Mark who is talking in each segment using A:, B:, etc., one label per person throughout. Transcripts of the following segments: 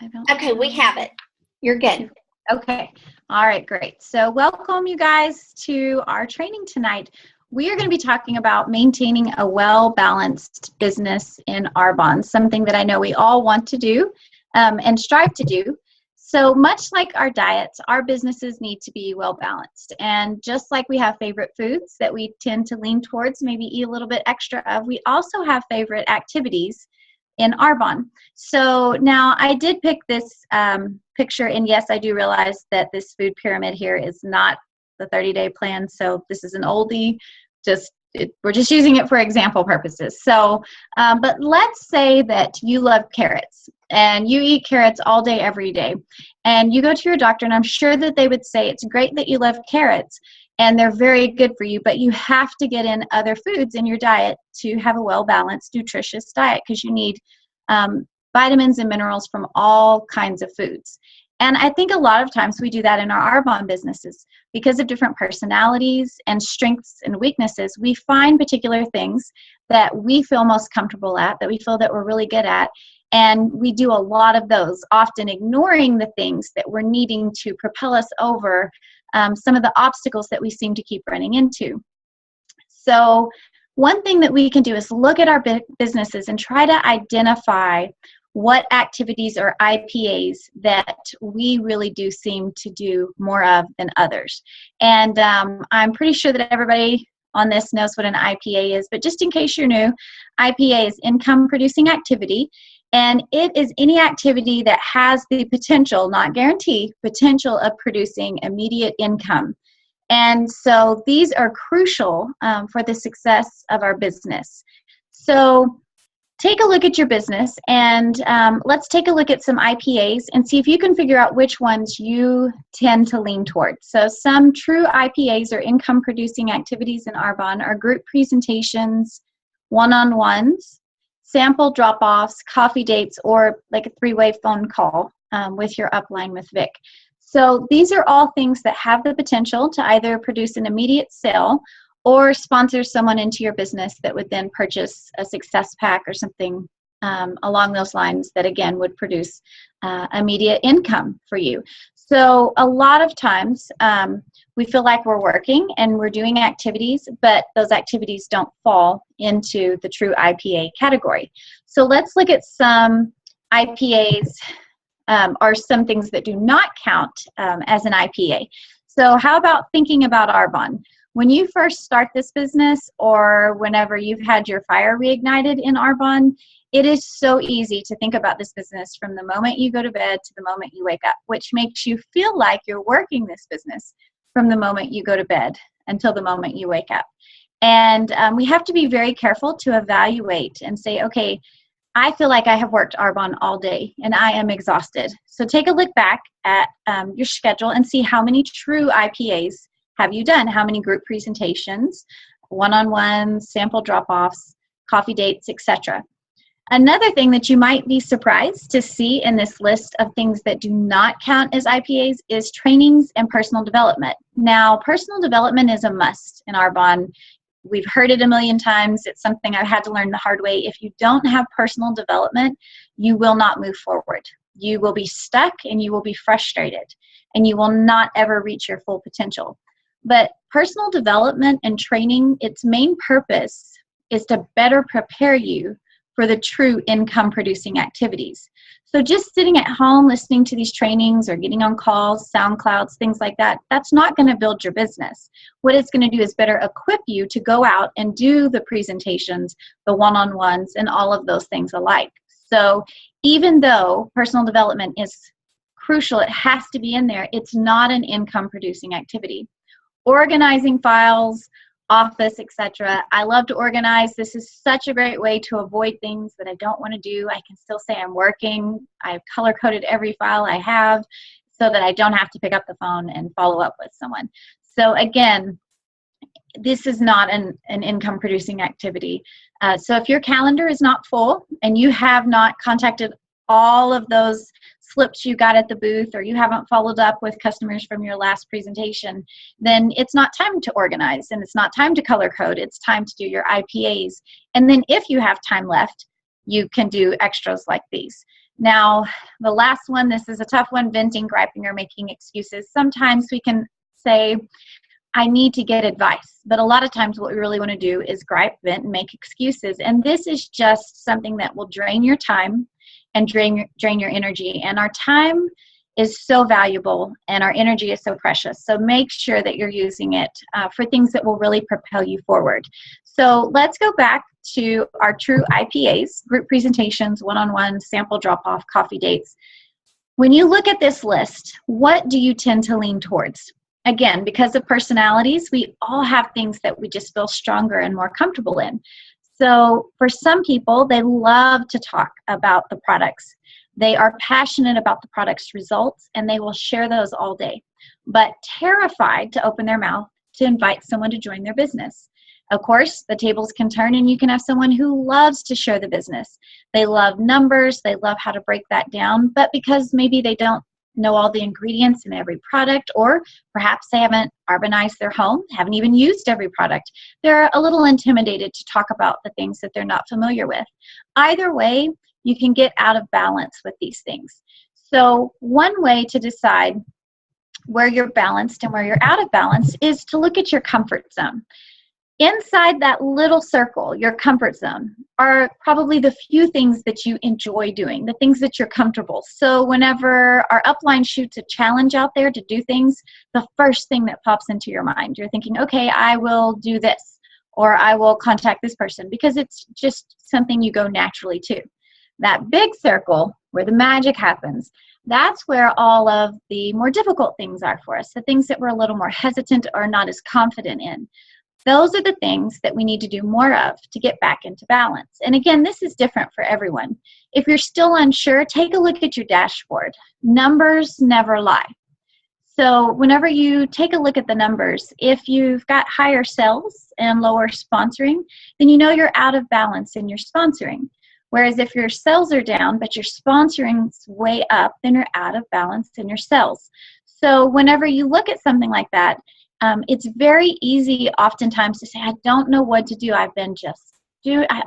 A: I don't
B: Okay, we have it. You're good.
A: Okay. All right, great. So welcome you guys to our training tonight. We are going to be talking about maintaining a well-balanced business in Arbonne, something that I know we all want to do and strive to do. So much like our diets, our businesses need to be well-balanced. And just like we have favorite foods that we tend to lean towards, maybe eat a little bit extra of, we also have favorite activities in Arbonne. So now I did pick this picture, and yes, I do realize that this food pyramid here is not the 30-day plan, so this is an oldie. We're just using it for example purposes. So, but let's say that you love carrots, and you eat carrots all day, every day, and you go to your doctor, and I'm sure that they would say, it's great that you love carrots, and they're very good for you, but you have to get in other foods in your diet to have a well-balanced, nutritious diet, because you need vitamins and minerals from all kinds of foods. And I think a lot of times we do that in our Arbonne businesses. Because of different personalities and strengths and weaknesses, we find particular things that we feel most comfortable at, that we feel that we're really good at, and we do a lot of those, often ignoring the things that we're needing to propel us over some of the obstacles that we seem to keep running into. So one thing that we can do is look at our businesses and try to identify what activities or IPAs that we really do seem to do more of than others. And I'm pretty sure that everybody on this knows what an IPA is, but just in case you're new, IPA is income producing activity. And it is any activity that has the potential, not guarantee, potential of producing immediate income. And so these are crucial for the success of our business. So take a look at your business, and let's take a look at some IPAs and see if you can figure out which ones you tend to lean towards. So some true IPAs or income producing activities in Arbonne are group presentations, one-on-ones, sample drop-offs, coffee dates, or like a three-way phone call with your upline with Vic. So these are all things that have the potential to either produce an immediate sale or sponsor someone into your business that would then purchase a success pack or something along those lines that, again, would produce immediate income for you. So a lot of times we feel like we're working and we're doing activities, but those activities don't fall into the true IPA category. So let's look at some IPAs or some things that do not count as an IPA. So how about thinking about Arbonne? When you first start this business, or whenever you've had your fire reignited in Arbonne, it is so easy to think about this business from the moment you go to bed to the moment you wake up, which makes you feel like you're working this business from the moment you go to bed until the moment you wake up. And we have to be very careful to evaluate and say, okay, I feel like I have worked Arbonne all day and I am exhausted. So take a look back at your schedule and see how many true IPAs have you done? How many group presentations, one-on-ones, sample drop-offs, coffee dates, etc. Another thing that you might be surprised to see in this list of things that do not count as IPAs is trainings and personal development. Now, personal development is a must in Arbonne. We've heard it a million times. It's something I've had to learn the hard way. If you don't have personal development, you will not move forward. You will be stuck and you will be frustrated, and you will not ever reach your full potential. But personal development and training, its main purpose is to better prepare you for the true income producing activities. So just sitting at home listening to these trainings or getting on calls, SoundClouds, things like that, that's not going to build your business. What it's going to do is better equip you to go out and do the presentations, the one-on-ones, and all of those things alike. So even though personal development is crucial, it has to be in there, it's not an income producing activity. Organizing files, office, etc. I love to organize. This is such a great way to avoid things that I don't want to do. I can still say I'm working. I've color-coded every file I have so that I don't have to pick up the phone and follow up with someone. So again, this is not an income-producing activity. So if your calendar is not full and you have not contacted all of those slips you got at the booth, or you haven't followed up with customers from your last presentation, then it's not time to organize and it's not time to color code. It's time to do your IPAs. And then if you have time left, you can do extras like these. Now, the last one, this is a tough one, venting, griping, or making excuses. Sometimes we can say, I need to get advice. But a lot of times what we really want to do is gripe, vent, and make excuses. And this is just something that will drain your time and drain your energy. And our time is so valuable and our energy is so precious. So make sure that you're using it for things that will really propel you forward. So let's go back to our true IPAs, group presentations, one-on-one, sample drop-off, coffee dates. When you look at this list, what do you tend to lean towards? Again, because of personalities, we all have things that we just feel stronger and more comfortable in. So for some people, they love to talk about the products. They are passionate about the product's results, and they will share those all day, but terrified to open their mouth to invite someone to join their business. Of course, the tables can turn, and you can have someone who loves to share the business. They love numbers. They love how to break that down, but because maybe they don't know all the ingredients in every product, or perhaps they haven't urbanized their home, haven't even used every product, they're a little intimidated to talk about the things that they're not familiar with. Either way, you can get out of balance with these things. So one way to decide where you're balanced and where you're out of balance is to look at your comfort zone. Inside that little circle, your comfort zone, are probably the few things that you enjoy doing, the things that you're comfortable. So whenever our upline shoots a challenge out there to do things, the first thing that pops into your mind, you're thinking, okay, I will do this, or I will contact this person, because it's just something you go naturally to. That big circle where the magic happens, that's where all of the more difficult things are for us, the things that we're a little more hesitant or not as confident in. Those are the things that we need to do more of to get back into balance. And again, this is different for everyone. If you're still unsure, take a look at your dashboard. Numbers never lie. So whenever you take a look at the numbers, if you've got higher sales and lower sponsoring, then you know you're out of balance in your sponsoring. Whereas if your sales are down, but your sponsoring's way up, then you're out of balance in your sales. So whenever you look at something like that, it's very easy oftentimes to say, I don't know what to do. I've been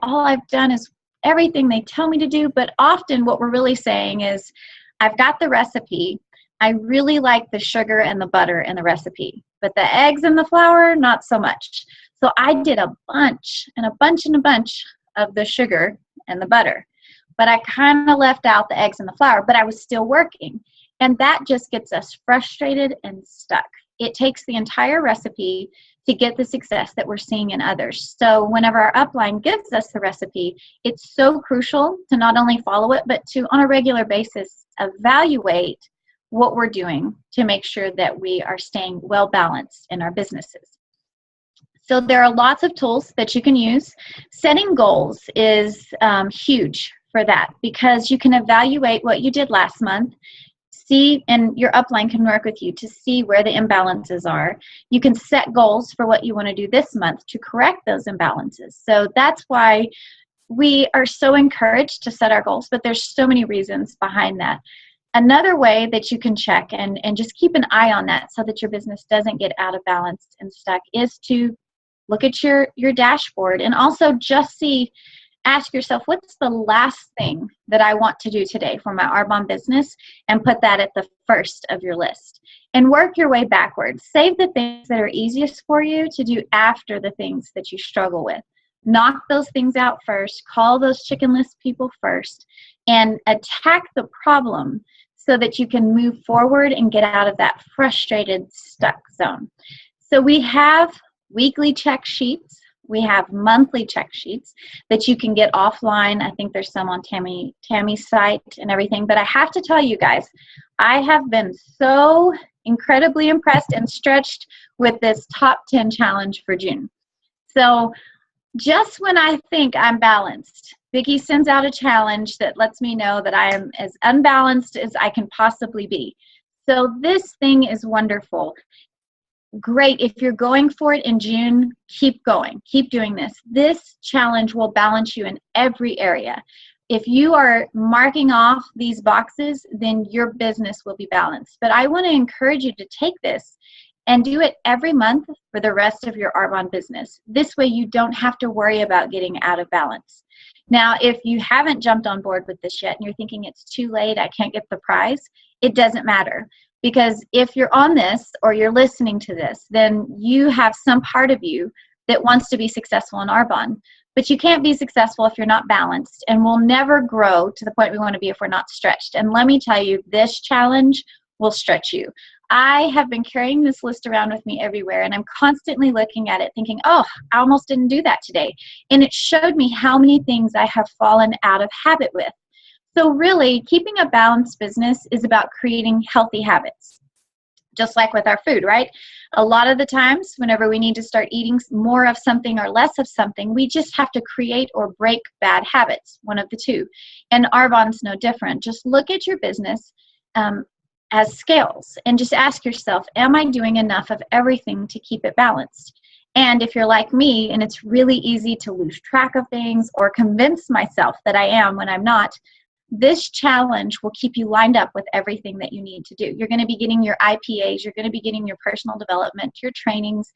A: all I've done is everything they tell me to do. But often what we're really saying is, I've got the recipe. I really like the sugar and the butter in the recipe, but the eggs and the flour, not so much. So I did a bunch and a bunch and a bunch of the sugar and the butter, but I kind of left out the eggs and the flour, but I was still working. And that just gets us frustrated and stuck. It takes the entire recipe to get the success that we're seeing in others. So whenever our upline gives us the recipe, it's so crucial to not only follow it, but to, on a regular basis, evaluate what we're doing to make sure that we are staying well balanced in our businesses. So there are lots of tools that you can use. Setting goals is huge for that, because you can evaluate what you did last month, see, and your upline can work with you to see where the imbalances are. You can set goals for what you want to do this month to correct those imbalances. So that's why we are so encouraged to set our goals, but there's so many reasons behind that. Another way that you can check and just keep an eye on that so that your business doesn't get out of balance and stuck is to look at your dashboard, and also just ask yourself, what's the last thing that I want to do today for my Arbonne business, and put that at the first of your list. And work your way backwards. Save the things that are easiest for you to do after the things that you struggle with. Knock those things out first. Call those chicken list people first, and attack the problem so that you can move forward and get out of that frustrated, stuck zone. So we have weekly check sheets. We have monthly check sheets that you can get offline. I think there's some on Tammy's site and everything. But I have to tell you guys, I have been so incredibly impressed and stretched with this top 10 challenge for June. So just when I think I'm balanced, Vicki sends out a challenge that lets me know that I am as unbalanced as I can possibly be. So this thing is wonderful. Great. If you're going for it in June, keep going. Keep doing this. This challenge will balance you in every area. If you are marking off these boxes, then your business will be balanced. But I want to encourage you to take this and do it every month for the rest of your Arbonne business. This way you don't have to worry about getting out of balance. Now, if you haven't jumped on board with this yet and you're thinking it's too late, I can't get the prize, it doesn't matter. Because if you're on this or you're listening to this, then you have some part of you that wants to be successful in Arbonne. But you can't be successful if you're not balanced, and we'll never grow to the point we want to be if we're not stretched. And let me tell you, this challenge will stretch you. I have been carrying this list around with me everywhere, and I'm constantly looking at it thinking, oh, I almost didn't do that today. And it showed me how many things I have fallen out of habit with. So really, keeping a balanced business is about creating healthy habits, just like with our food, right? A lot of the times, whenever we need to start eating more of something or less of something, we just have to create or break bad habits, one of the two. And Arbonne's no different. Just look at your business as scales and just ask yourself, am I doing enough of everything to keep it balanced? And if you're like me, and it's really easy to lose track of things or convince myself that I am when I'm not, this challenge will keep you lined up with everything that you need to do. You're going to be getting your IPAs, you're going to be getting your personal development, your trainings,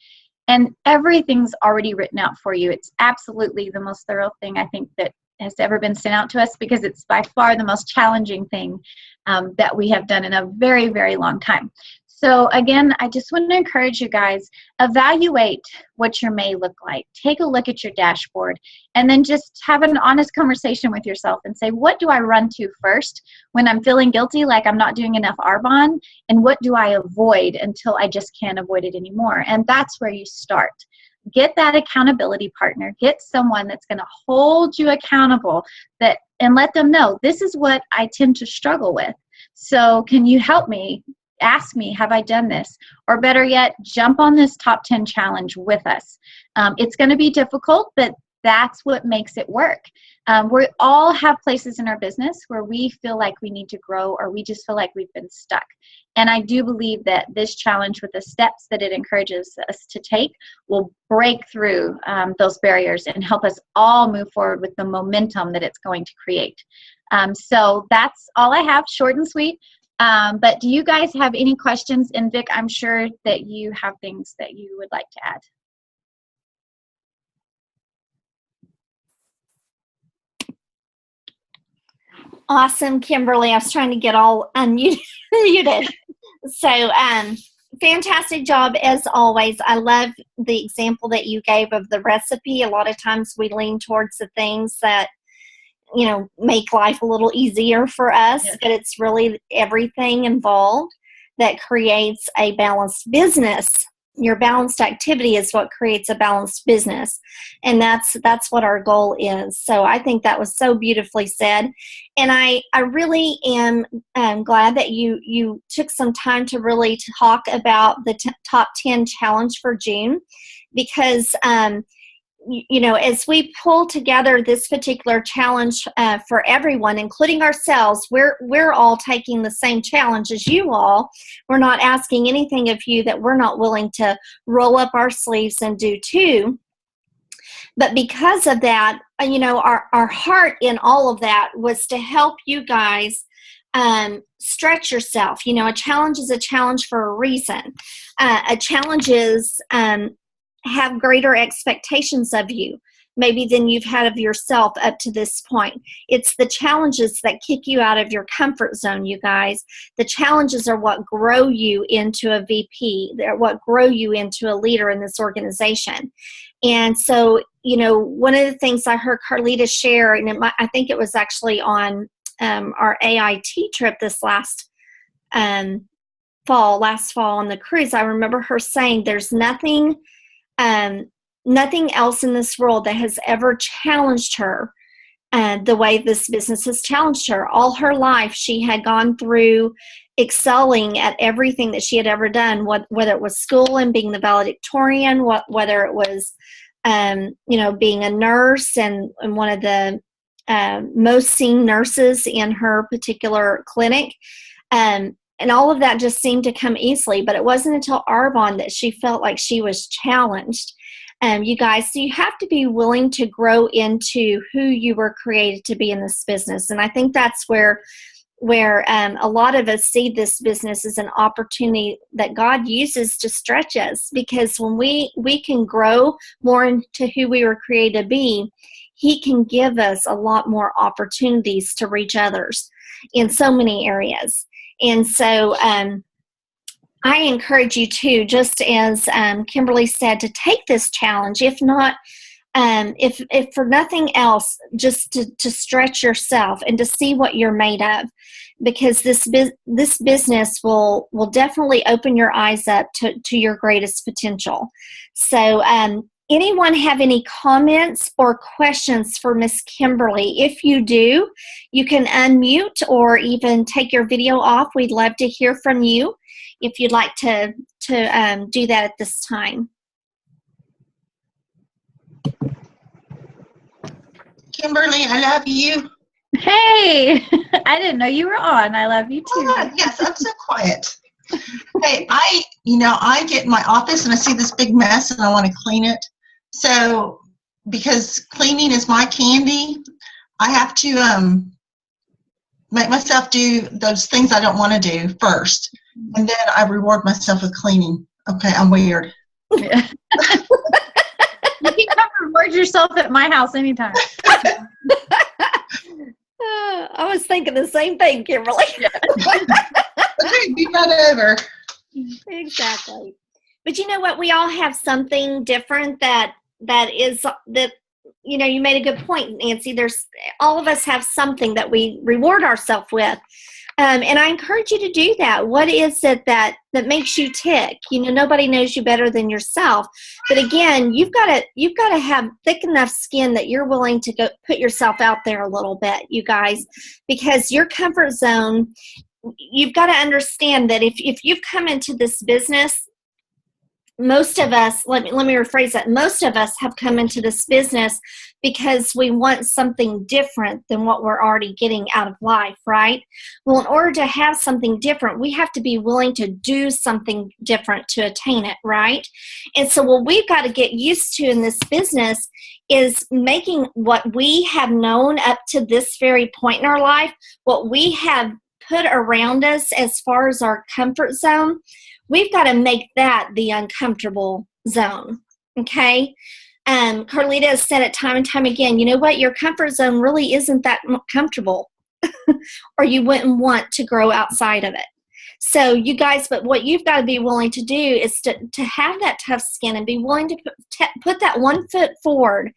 A: and everything's already written out for you. It's absolutely the most thorough thing I think that has ever been sent out to us, because it's by far the most challenging thing that we have done in a very, very long time. So again, I just want to encourage you guys, evaluate what your May look like. Take a look at your dashboard and then just have an honest conversation with yourself and say, what do I run to first when I'm feeling guilty, like I'm not doing enough Arbonne, and what do I avoid until I just can't avoid it anymore? And that's where you start. Get that accountability partner. Get someone that's going to hold you accountable and let them know, this is what I tend to struggle with. So can you help me? Ask me, have I done this? Or better yet, jump on this top 10 challenge with us. It's going to be difficult, but that's what makes it work. We all have places in our business where we feel like we need to grow, or we just feel like we've been stuck. And I do believe that this challenge, with the steps that it encourages us to take, will break through those barriers and help us all move forward with the momentum that it's going to create. So that's all I have, short and sweet. But do you guys have any questions? And Vic, I'm sure that you have things that you would like to add.
B: Awesome, Kimberly. I was trying to get all unmuted. So, fantastic job as always. I love the example that you gave of the recipe. A lot of times we lean towards the things that, make life a little easier for us, yes. But it's really everything involved that creates a balanced business. Your balanced activity is what creates a balanced business. And that's what our goal is. So I think that was so beautifully said. And I really am glad that you took some time to really talk about the top 10 challenge for June, because as we pull together this particular challenge for everyone, including ourselves, we're all taking the same challenge as you all. We're not asking anything of you that we're not willing to roll up our sleeves and do too. But because of that, our heart in all of that was to help you guys stretch yourself. A challenge is a challenge for a reason. A challenge is have greater expectations of you, maybe than you've had of yourself up to this point. It's the challenges that kick you out of your comfort zone, you guys. The challenges are what grow you into a VP. They're what grow you into a leader in this organization. And so, one of the things I heard Carlita share, and I think it was actually on our AIT trip this last fall on the cruise, I remember her saying there's nothing else in this world that has ever challenged her the way this business has challenged her. All her life, she had gone through excelling at everything that she had ever done, whether it was school and being the valedictorian, whether it was, being a nurse and one of the most seen nurses in her particular clinic. And all of that just seemed to come easily, but it wasn't until Arbonne that she felt like she was challenged. You guys, so you have to be willing to grow into who you were created to be in this business. And I think that's where a lot of us see this business as an opportunity that God uses to stretch us, because when we can grow more into who we were created to be, He can give us a lot more opportunities to reach others in so many areas. And so I encourage you to, just as Kimberly said, to take this challenge, if not, if for nothing else, just to stretch yourself and to see what you're made of, because this business will definitely open your eyes up to your greatest potential. So anyone have any comments or questions for Miss Kimberly? If you do, you can unmute or even take your video off. We'd love to hear from you if you'd like to do that at this time.
C: Kimberly, I love you.
A: Hey, I didn't know you were on. I love you too.
C: Oh, yes, I'm so quiet. Hey, I get in my office and I see this big mess and I want to clean it. So, because cleaning is my candy, I have to make myself do those things I don't want to do first, and then I reward myself with cleaning. Okay, I'm weird.
A: Yeah. You can come reward yourself at my house anytime.
B: I was thinking the same thing, Kimberly.
C: Okay, be right over.
B: Exactly. But you know what? We all have something different that you made a good point, Nancy. All of us have something that we reward ourselves with. And I encourage you to do that. What is it that makes you tick? Nobody knows you better than yourself. But again, you've got to have thick enough skin that you're willing to go put yourself out there a little bit, you guys, because your comfort zone, you've got to understand that if you've come into this business, most of us, let me rephrase that. Most of us have come into this business because we want something different than what we're already getting out of life, right? Well, in order to have something different, we have to be willing to do something different to attain it, right? And so what we've got to get used to in this business is making what we have known up to this very point in our life, what we have put around us as far as our comfort zone, we've got to make that the uncomfortable zone, okay? Carlita has said it time and time again, you know what? Your comfort zone really isn't that comfortable, or you wouldn't want to grow outside of it. So you guys, but what you've got to be willing to do is to have that tough skin and be willing to put that 1 foot forward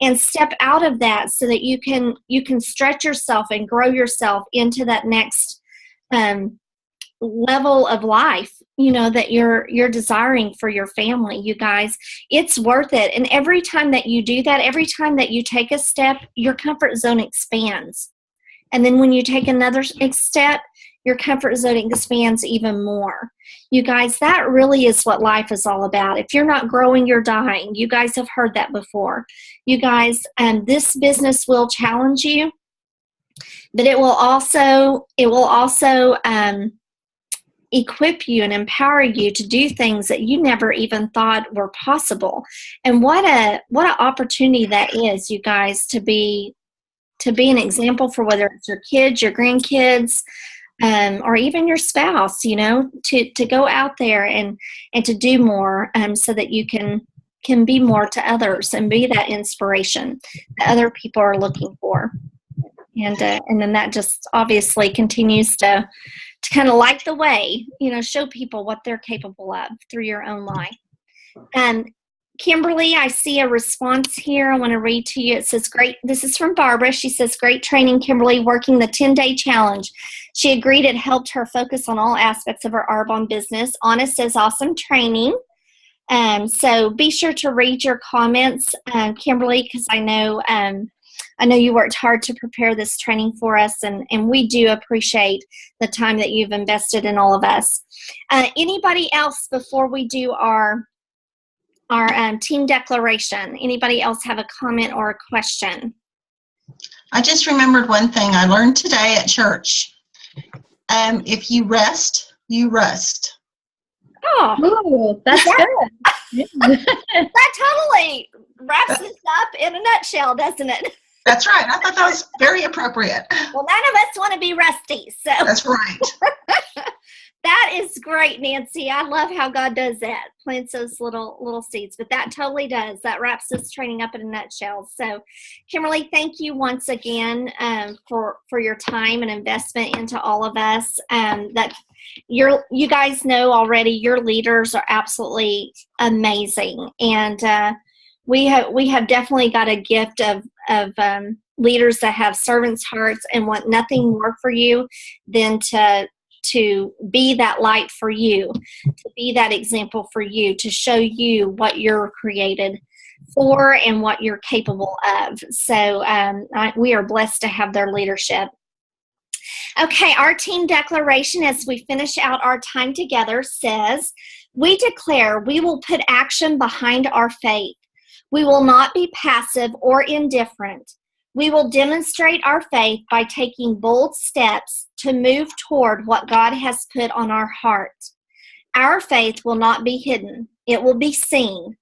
B: and step out of that so that you can stretch yourself and grow yourself into that next level of life, that you're desiring for your family. You guys, it's worth it. And every time that you do that, every time that you take a step, your comfort zone expands. And then when you take another step, your comfort zone expands even more. You guys, that really is what life is all about. If you're not growing, you're dying. You guys have heard that before. You guys, this business will challenge you, but it will also equip you and empower you to do things that you never even thought were possible. And what an opportunity that is, you guys, to be an example for whether it's your kids, your grandkids, or even your spouse, to go out there and to do more, so that you can be more to others and be that inspiration that other people are looking for. And then that just obviously continues to kind of light the way, show people what they're capable of through your own life. Kimberly, I see a response here. I want to read to you. It says, great. This is from Barbara. She says, great training, Kimberly, working the 10-day challenge. She agreed it helped her focus on all aspects of her Arbonne business. Anna says, awesome training. So be sure to read your comments, Kimberly, because I know you worked hard to prepare this training for us, and we do appreciate the time that you've invested in all of us. Anybody else before we do our team declaration? Anybody else have a comment or a question?
C: I just remembered one thing I learned today at church. If you rest, you rust.
B: Oh,
A: that's good.
B: That totally wraps this up in a nutshell, doesn't it?
C: That's right. I thought that was very appropriate.
B: Well, none of us want to be rusty, so.
C: That's right.
B: That is great, Nancy. I love how God does that. Plants those little seeds, but that totally does. That wraps this training up in a nutshell. So, Kimberly, thank you once again for your time and investment into all of us. That you guys know already. Your leaders are absolutely amazing, and we have definitely got a gift of leaders that have servants' hearts and want nothing more for you than to be that light for you, to be that example for you, to show you what you're created for and what you're capable of. So we are blessed to have their leadership. Okay, our team declaration as we finish out our time together says, we declare we will put action behind our faith. We will not be passive or indifferent. We will demonstrate our faith by taking bold steps to move toward what God has put on our heart. Our faith will not be hidden. It will be seen.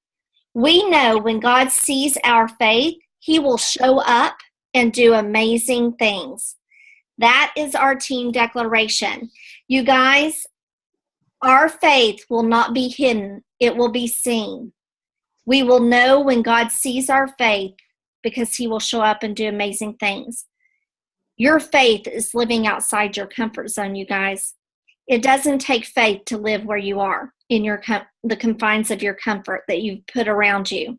B: We know when God sees our faith, He will show up and do amazing things. That is our team declaration. You guys, our faith will not be hidden. It will be seen. We will know when God sees our faith, because He will show up and do amazing things. Your faith is living outside your comfort zone, you guys. It doesn't take faith to live where you are, in the confines of your comfort that you've put around you.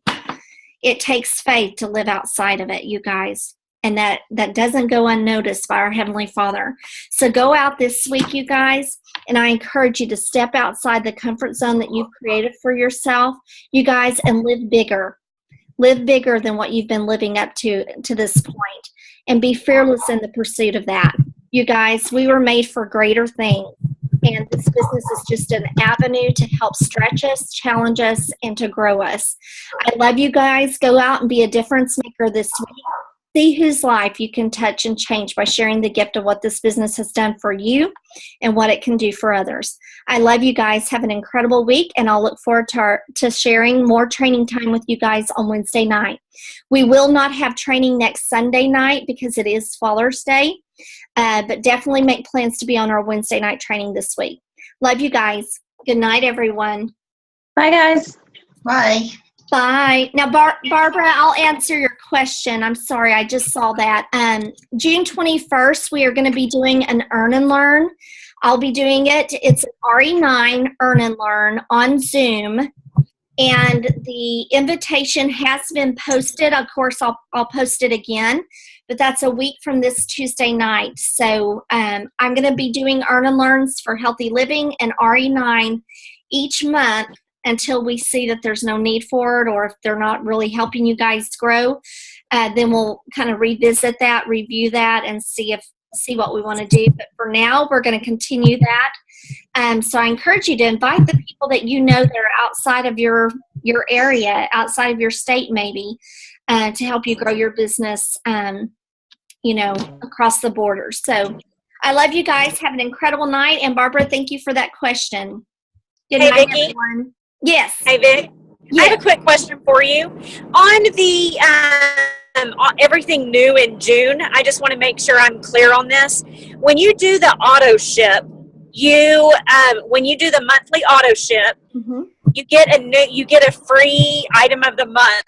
B: It takes faith to live outside of it, you guys. And that doesn't go unnoticed by our Heavenly Father. So go out this week, you guys, and I encourage you to step outside the comfort zone that you've created for yourself, you guys, and live bigger. Live bigger than what you've been living up to this point, and be fearless in the pursuit of that. You guys, we were made for greater things, and this business is just an avenue to help stretch us, challenge us, and to grow us. I love you guys. Go out and be a difference maker this week. See whose life you can touch and change by sharing the gift of what this business has done for you and what it can do for others. I love you guys. Have an incredible week, and I'll look forward to sharing more training time with you guys on Wednesday night. We will not have training next Sunday night because it is Father's Day, but definitely make plans to be on our Wednesday night training this week. Love you guys. Good night, everyone.
A: Bye, guys.
C: Bye.
B: Bye. Now, Barbara, I'll answer your question. I'm sorry, I just saw that. June 21st, we are going to be doing an Earn and Learn. I'll be doing it. It's an RE9 Earn and Learn on Zoom. And the invitation has been posted. Of course, I'll post it again. But that's a week from this Tuesday night. So I'm going to be doing Earn and Learns for Healthy Living and RE9 each month, until we see that there's no need for it, or if they're not really helping you guys grow, then we'll kind of revisit that, review that, and see what we want to do. But for now, we're going to continue that. So I encourage you to invite the people that you know that are outside of your area, outside of your state maybe, to help you grow your business, across the border. So I love you guys. Have an incredible night. And Barbara, thank you for that question. Good night,
D: Vicki.
B: everyone. Yes.
D: Hey, Vic.
B: Yeah.
D: I have a quick question for you. On the everything new in June, I just want to make sure I'm clear on this. When you do the auto ship, when you do the monthly auto ship,
B: Mm-hmm.
D: you get a free item of the month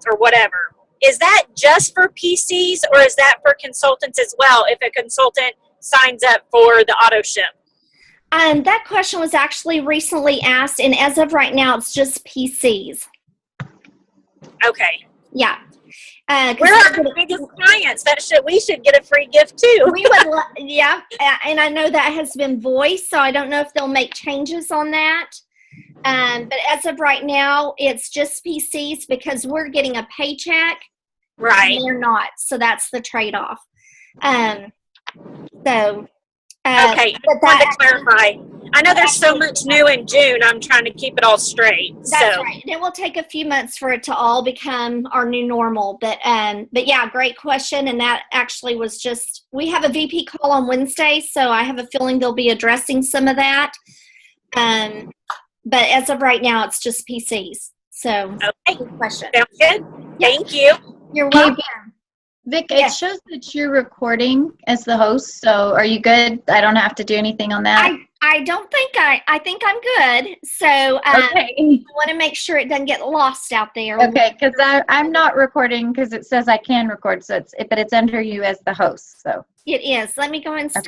D: or whatever. Is that just for PCs, or is that for consultants as well? If a consultant signs up for the auto ship.
B: That question was actually recently asked, and as of right now, it's just PCs.
D: Okay.
B: Yeah.
D: We're our biggest clients. We should get a free gift too.
B: We would, yeah. And I know that has been voiced, so I don't know if they'll make changes on that. But as of right now, it's just PCs because we're getting a paycheck.
D: Right.
B: And they're not. So that's the trade-off.
D: Okay, I wanted to clarify. I know there's so much new in June. I'm trying to keep it all straight.
B: That's right. And it will take a few months for it to all become our new normal. But yeah, great question. And that actually was just, we have a VP call on Wednesday, so I have a feeling they'll be addressing some of that. But as of right now, it's just PCs. So,
D: okay.
B: good question.
D: Sounds good. Thank you.
B: You're welcome.
A: Vic,
B: Yes.
A: it shows that you're recording as the host, so are you good? I don't have to do anything on that?
B: I don't think I think I'm good. So
A: Okay.
B: I want to make sure it doesn't get lost out there.
A: Okay, because I'm not recording because it says I can record, so but it's under you as the host, so.
B: It is. Let me go and stop.